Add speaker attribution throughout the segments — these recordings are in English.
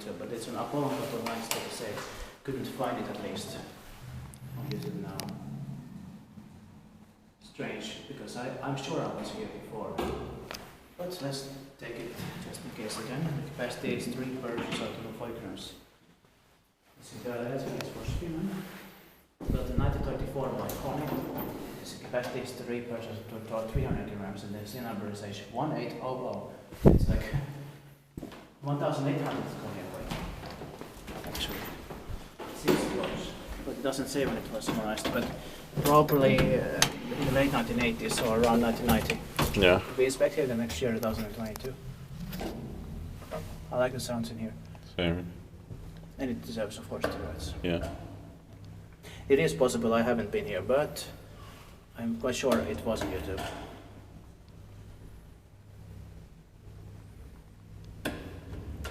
Speaker 1: to, but it's an Apollonkatu lines that I say. Couldn't find it at least on YouTube now. Strange, because I'm sure I was here before. But let's take it just in case again. The capacity is 3 Persians out of 5 grams. Let's see, for Finland. Built in 1934 by Kone. The capacity is 3 Persians to 300 kilograms, and the serial number is 1800. It's like 1,800 Kone weight. Actually, it seems close, but it doesn't say when it was modernized. But probably in the late 1980s or around 1990.
Speaker 2: Yeah.
Speaker 1: We expect here the next year, 2022. I like the sounds in here.
Speaker 2: Same.
Speaker 1: And it deserves, of course, 2 rights.
Speaker 2: Yeah.
Speaker 1: It is possible I haven't been here, but I'm quite sure it was on YouTube.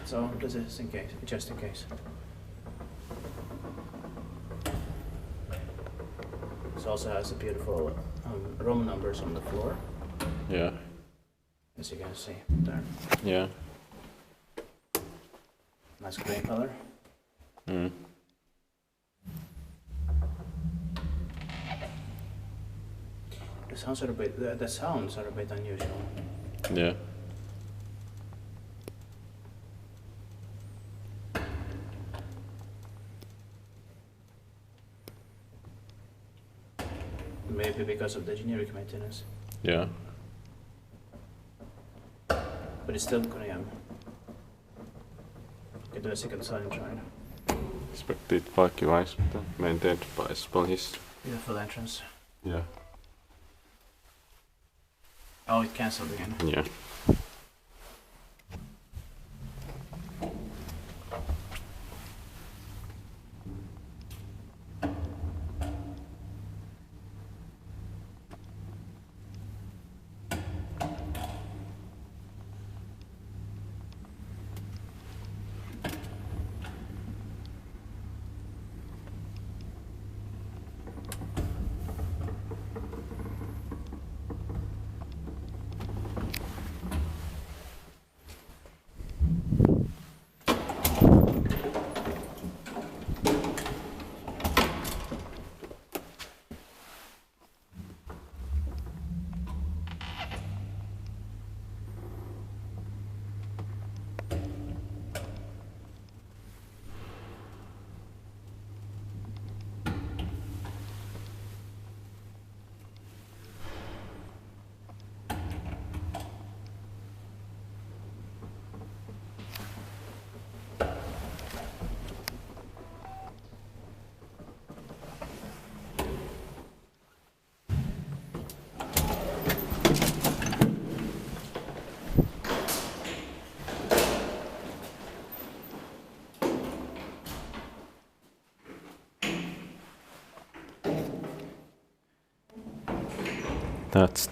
Speaker 1: So this is in case, just in case. This also has the beautiful Roman numbers on the floor.
Speaker 2: Yeah.
Speaker 1: As you can see there.
Speaker 2: Yeah.
Speaker 1: Nice green color.
Speaker 2: Mm.
Speaker 1: The sounds are a bit unusual.
Speaker 2: Yeah.
Speaker 1: Maybe because of the generic maintenance.
Speaker 2: Yeah.
Speaker 1: But it's still Kone. Can do a second silent try.
Speaker 2: Expected Falkki-wise, maintained by small history.
Speaker 1: Beautiful entrance.
Speaker 2: Yeah.
Speaker 1: Oh, it cancelled again.
Speaker 2: Yeah. That's